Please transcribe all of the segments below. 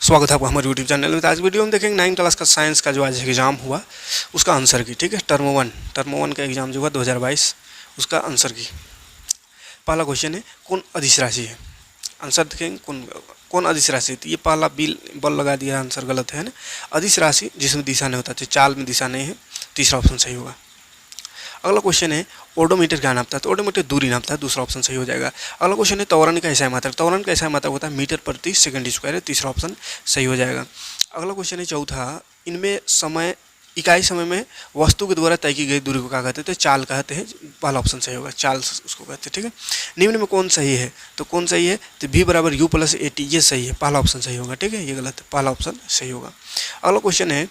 स्वागत है आपका हमारे यूट्यूब चैनल में। तो आज वीडियो में देखेंगे 9th क्लास का साइंस का जो आज एग्ज़ाम हुआ उसका आंसर की। ठीक है, टर्म वन का एग्ज़ाम जो हुआ 2022 उसका आंसर की। पहला क्वेश्चन है कौन अदिश राशि है। आंसर देखेंगे कौन अदिश राशि है। तो ये पहला बल लगा दिया, आंसर गलत है ना। अदिश राशि जिसमें दिशा नहीं होता, चाल में दिशा नहीं है, तीसरा ऑप्शन सही होगा। अगला क्वेश्चन है ओडोमीटर क्या नापता है। तो ओडोमीटर दूरी नापता है, दूसरा ऑप्शन सही हो जाएगा। अगला क्वेश्चन है त्वरण का एसआई मात्रक। त्वरण का एसआई मात्रक होता है मीटर प्रति सेकंड स्क्वायर है, तीसरा ऑप्शन सही हो जाएगा। अगला क्वेश्चन है चौथा, इनमें समय इकाई समय में वस्तु के द्वारा तय की गई दूरी को क्या कहते हैं। तो चाल कहते हैं, पहला ऑप्शन सही होगा, चाल उसको कहते हैं। ठीक है, निम्न में कौन सही है। तो कौन सही है, तो v बराबर u प्लस ए टी, ये सही है, पहला ऑप्शन सही होगा। ठीक है, ये गलत है, पहला ऑप्शन सही होगा। अगला क्वेश्चन है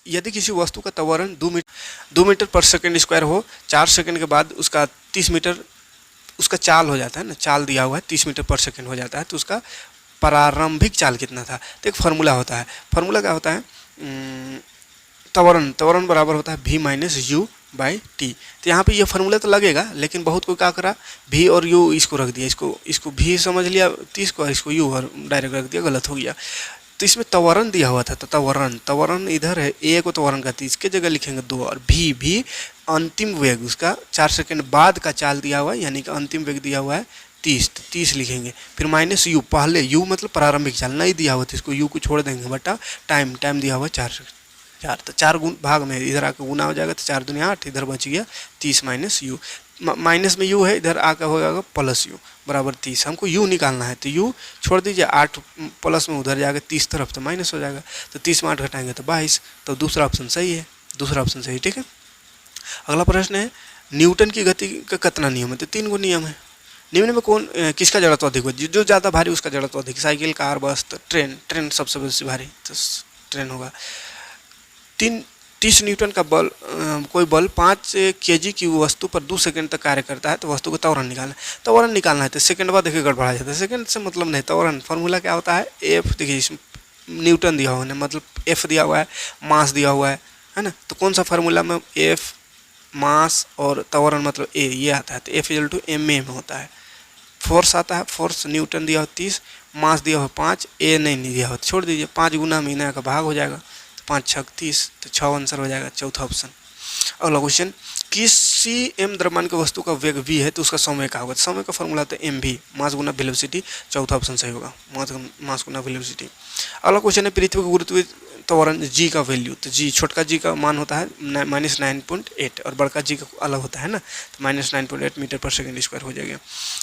यदि किसी वस्तु का त्वरण 2 मीटर पर सेकंड स्क्वायर हो, 4 सेकंड के बाद उसका 30 मीटर उसका चाल हो जाता है ना, चाल दिया हुआ है 30 मीटर पर सेकंड हो जाता है, तो उसका प्रारंभिक चाल कितना था। तो एक फार्मूला होता है, फार्मूला क्या होता है, त्वरण बराबर होता है v minus you by T. तो यहाँ पे ये फार्मूला तो लगेगा, लेकिन बहुत कोई क्या करा, v और u इसको रख दिया, इसको v समझ लिया 30 को, इसको u और डायरेक्ट रख दिया, गलत हो गया। तो इसमें त्वरण दिया हुआ था, तो त्वरण इधर है, ए को त्वरण का 30 के जगह लिखेंगे 2, और भी अंतिम वेग उसका 4 सेकंड बाद का चाल दिया हुआ है, यानी कि अंतिम वेग दिया हुआ है 30, तो 30 लिखेंगे। फिर माइनस यू, पहले यू मतलब प्रारंभिक चाल नहीं दिया हुआ था, इसको यू को छोड़ देंगे, बटा टाइम दिया हुआ 4 तो 4 भाग में इधर आकर गुना हो जाएगा, तो 4 दूनी 8, इधर बच गया 30 माइनस यू, माइनस में यू है, इधर आकर हो जाएगा प्लस यू बराबर 30। हमको यू निकालना है, तो यू छोड़ दीजिए, 8 प्लस में उधर जाएगा 30 तरफ, तो माइनस हो जाएगा, तो 30 में 8 घटाएंगे तो 22, तो दूसरा ऑप्शन सही है, दूसरा ऑप्शन सही। ठीक है, अगला प्रश्न है न्यूटन की गति का कितना नियम है। तो 3 गो नियम है। निम्न में कौन किसका जड़त्व अधिक हो, जो ज़्यादा भारी उसका जड़त्व अधिक, साइकिल, कार, बस। तो ट्रेन सबसे बेसी भारी, तो ट्रेन होगा। 30 न्यूटन का बल, कोई बल 5 kg की वस्तु पर 2 सेकंड तक कार्य करता है, तो वस्तु को त्वरण निकालना है। तो सेकंड बाद देखिए गड़बड़ा जाता है, सेकंड से मतलब नहीं, त्वरण फार्मूला क्या होता है, एफ। देखिए इसमें न्यूटन दिया हुआ है, मतलब एफ दिया हुआ है, मास दिया हुआ है ना। तो कौन सा फार्मूला में एफ, मास और त्वरण मतलब ए, ये आता है। तो F equal to M A में होता है। फोर्स आता है, फोर्स न्यूटन दिया हुआ 30, मास दिया हुआ 5, ए नहीं दिया हुआ, छोड़ दीजिए, 5 गुना महीना का भाग हो जाएगा, 5 6 30, तो 6 आंसर हो जाएगा, चौथा ऑप्शन। अगला क्वेश्चन, किसी m द्रव्यमान की वस्तु का वेग v है, तो उसका समय क्या होगा। समय का फॉर्मूला तो mv, मास गुना वेलोसिटी, चौथा ऑप्शन सही होगा, मास गुना वेलोसिटी। अगला क्वेश्चन है पृथ्वी के गुरुत्व त्वरण g का वैल्यू। तो g, छोटका g का मान होता है -9.8 और बड़का g का अलग होता है ना, तो -9.8 मीटर पर सेकंड स्क्वायर हो जाएगा।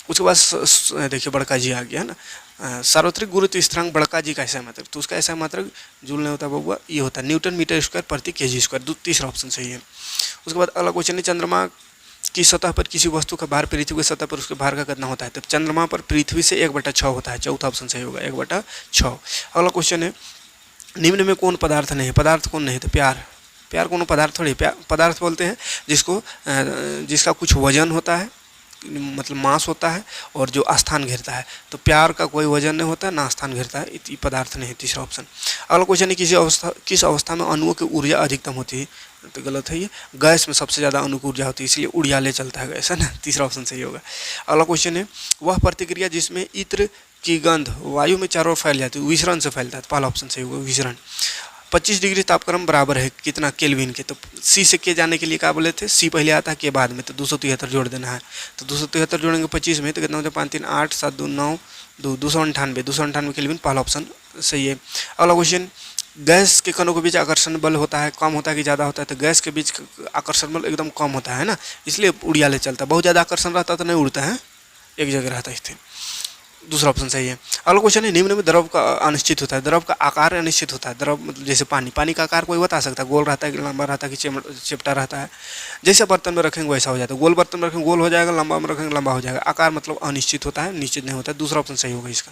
उसके बाद देखिए बड़का g आ गया है ना। सार्वत्रिक गुरुत्व स्थिरांक बड़का जी का ऐसा मात्रक, तो उसका ऐसा मात्रक जूल नहीं होता बबुआ, ये होता है न्यूटन मीटर स्क्वायर प्रति केजी स्क्वायर, तीसरा ऑप्शन सही है। उसके बाद अगला क्वेश्चन है चंद्रमा की सतह पर किसी वस्तु का भार पृथ्वी की सतह पर उसके भार का कितना होता है। तो चंद्रमा पर पृथ्वी से 1/6 होता है, चौथा ऑप्शन सही होगा, 1/6। अगला क्वेश्चन है निम्न में कौन पदार्थ नहीं है। पदार्थ कौन नहीं है, तो प्यार कौन पदार्थ थोड़ी। पदार्थ बोलते हैं जिसका कुछ वजन होता है, मतलब मास होता है, और जो स्थान घेरता है। तो प्यार का कोई वजन नहीं होता है, ना स्थान घेरता है, ये पदार्थ नहीं है, तीसरा ऑप्शन। अगला क्वेश्चन है किस अवस्था में अणुओं की ऊर्जा अधिकतम होती है। तो गलत है, ये गैस में सबसे ज़्यादा अणु की ऊर्जा होती है, इसलिए उड़ियाले चलता है गैस, है ना, तीसरा ऑप्शन सही होगा। अगला क्वेश्चन है वह प्रतिक्रिया जिसमें इत्र की गंध वायु में चारों ओर फैल जाती है, विसरण से फैलता है, पहला ऑप्शन सही होगा, विसरण। 25 डिग्री तापक्रम बराबर है कितना, केल्विन के। तो सी से के जाने के लिए क्या बोले थे, सी पहले आता है के बाद में, तो 273 जोड़ देना है। तो 273 जोड़ेंगे 25 में, तो कितना हो जाए 5 3 8 7 2 9 2 298 केल्विन, पहला ऑप्शन सही है। अगला क्वेश्चन, गैस के कणों के बीच आकर्षण बल होता है, कम होता है कि ज़्यादा होता है। तो गैस के बीच आकर्षण बल एकदम कम होता है ना, इसलिए उड़ियाले चलता है। बहुत ज़्यादा आकर्षण रहता तो नहीं उड़ता है, एक जगह रहता है, इसलिए दूसरा ऑप्शन सही है। अगला क्वेश्चन है निम्न में द्रव का अनिश्चित होता है। द्रव का आकार अनिश्चित होता है। द्रव मतलब जैसे पानी का आकार कोई बता सकता है, गोल रहता है कि लंबा रहता है कि चेपटा रहता है। जैसे बर्तन में रखेंगे वैसा हो जाता है, गोल बर्तन में रखेंगे गोल हो जाएगा, लंबा में रखेंगे लंबा हो जाएगा। आकार मतलब अनिश्चित होता है, निश्चित नहीं होता है, दूसरा ऑप्शन सही होगा इसका।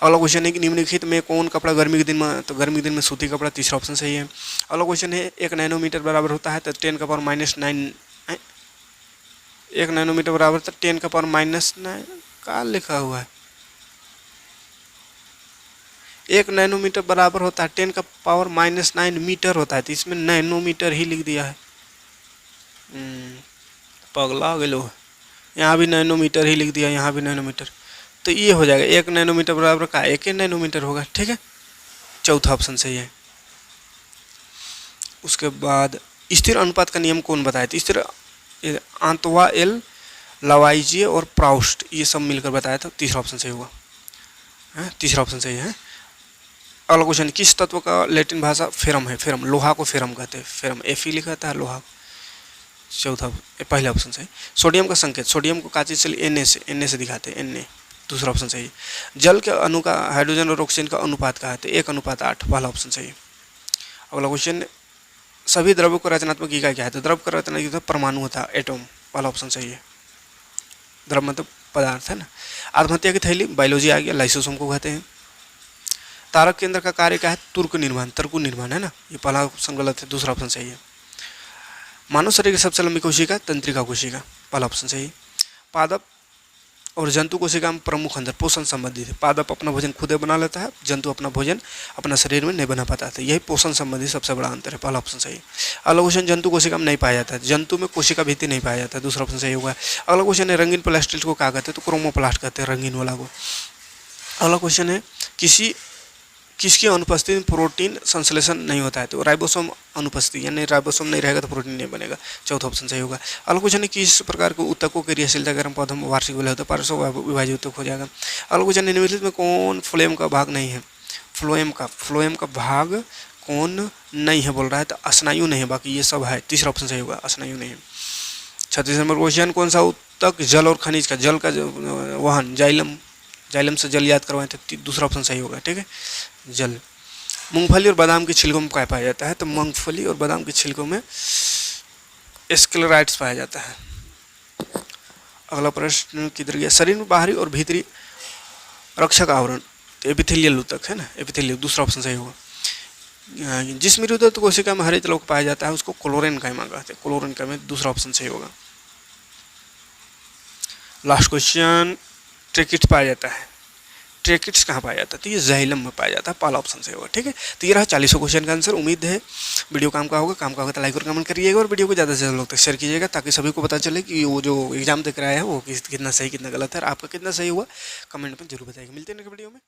अगला क्वेश्चन है कि निम्नलिखित में कौन कपड़ा गर्मी के दिन में, तो गर्मी के दिन में सूती कपड़ा, तीसरा ऑप्शन सही है। अगला क्वेश्चन है 1 नैनोमीटर बराबर होता है, तो 10⁻⁹ 1 नैनोमीटर बराबर तो 10⁻⁹ क्या लिखा हुआ है, 1 नैनोमीटर बराबर होता है 10⁻⁹ मीटर होता है, तो इसमें नैनोमीटर ही लिख दिया है, पगला गेलो, यहाँ भी नैनोमीटर ही लिख दिया, यहाँ भी नैनोमीटर, तो ये हो जाएगा 1 नैनोमीटर बराबर का 1 नैनोमीटर होगा। ठीक है, चौथा ऑप्शन सही है। उसके बाद स्थिर अनुपात का नियम कौन बताया था? स्थिर आंतवा एल लवाइजिए और प्राउस्ट ये सब मिलकर बताया था। तीसरा ऑप्शन सही होगा, तीसरा ऑप्शन सही है। अगला क्वेश्चन, किस तत्व का लैटिन भाषा फेरम है? फेरम, लोहा को फेरम कहते हैं। फेरम Fe लिखा था, लोहा। चौथा पहला ऑप्शन सही। सोडियम का संकेत, सोडियम को का चीज से Na से दिखाते हैं, Na। दूसरा ऑप्शन सही। जल के अणु का हाइड्रोजन और ऑक्सीजन का अनुपात का है? तो 1:8। पहला ऑप्शन सही। अगला क्वेश्चन, सभी द्रव्यों को रचनात्मक इकाई क्या है? तो द्रव का रचनात्मक इकाई परमाणु होता है, एटम। पहला ऑप्शन सही है। द्रव मतलब पदार्थ है ना। आत्महत्या की थैली, बायोलॉजी आ गया, लाइसोसोम को कहते हैं। तारक केंद्र का कार्य क्या है? तुर्क निर्माण, तर्कु निर्माण है ना। ये पहला ऑप्शन गलत है, दूसरा ऑप्शन सही है। मानव शरीर की सबसे लंबी कोशिका, तंत्रिका कोशिका। पहला ऑप्शन सही। पादप और जंतु कोशिका में प्रमुख अंतर पोषण संबंधित है। पादप अपना भोजन खुद बना लेता है, जंतु अपना भोजन अपना शरीर में नहीं बना पाता था। यही पोषण संबंधी सबसे बड़ा अंतर है। पहला ऑप्शन सही। अगला क्वेश्चन, जंतु कोशिका में नहीं पाया जाता है, जंतु में कोशिका भित्ति नहीं पाया जाता है। दूसरा ऑप्शन सही होगा। अगला क्वेश्चन है, रंगीन प्लास्टिक को क्या कहते हैं? तो क्रोमोप्लास्ट कहते हैं, रंगीन वाला को। अगला क्वेश्चन है, किसकी अनुपस्थिति में प्रोटीन संश्लेषण नहीं होता है? तो राइबोसोम अनुपस्थिति, यानी राइबोसोम नहीं रहेगा तो प्रोटीन नहीं बनेगा। चौथा ऑप्शन सही होगा। अगला क्वेश्चन है, किस प्रकार के ऊतकों की क्रियाशीलता गर्म पौधों में वार्षिक विलय होता है? पार्श्व विभाजित ऊतक हो जाएगा। अगला क्वेश्चन, निम्नलिखित में कौन फ्लोएम का भाग नहीं है? फ्लोएम का भाग कौन नहीं है बोल रहा है? तो स्नायु नहीं है, बाकी ये सब है। तीसरा ऑप्शन सही होगा, स्नायु नहीं है। 36 नंबर क्वेश्चन, कौन सा ऊतक जल और खनिज का जल का वाहन, जाइलम से जल याद करवाए थे। दूसरा ऑप्शन सही होगा, ठीक है, जल। मूंगफली और बादाम के छिलकों में क्या पाया जाता है? तो मूंगफली और बादाम के छिलकों में स्क्लेराइड्स पाया जाता है। अगला प्रश्न किधर गया? शरीर में बाहरी और भीतरी रक्षक आवरण, तो एपिथेलियल ऊतक है ना, एपिथेलियल। दूसरा ऑप्शन सही होगा। जिस मेरुदत्त कोशिका में हरित लौह पाया जाता है उसको क्लोरेनकाइमा कहते हैं, क्लोरेनकाइमा। दूसरा ऑप्शन सही होगा। लास्ट क्वेश्चन, ट्रेकिट्स पाया जाता है, ट्रेकिट्स कहाँ पाया जाता है? तो ये जाइलम में पाया जाता है। पहला ऑप्शन सही होगा, ठीक है। तो ये रहा 40 क्वेश्चन का आंसर। उम्मीद है वीडियो काम का होगा तो लाइक और कमेंट करिएगा और वीडियो को ज़्यादा से ज़्यादा लोग तक शेयर कीजिएगा, ताकि सभी को पता चले कि वो जो एग्जाम देख रहा है वो कितना सही कितना गलत है। आपका कितना सही हुआ कमेंट में जरूर बताइएगा। मिलते हैं नेक्स्ट वीडियो में।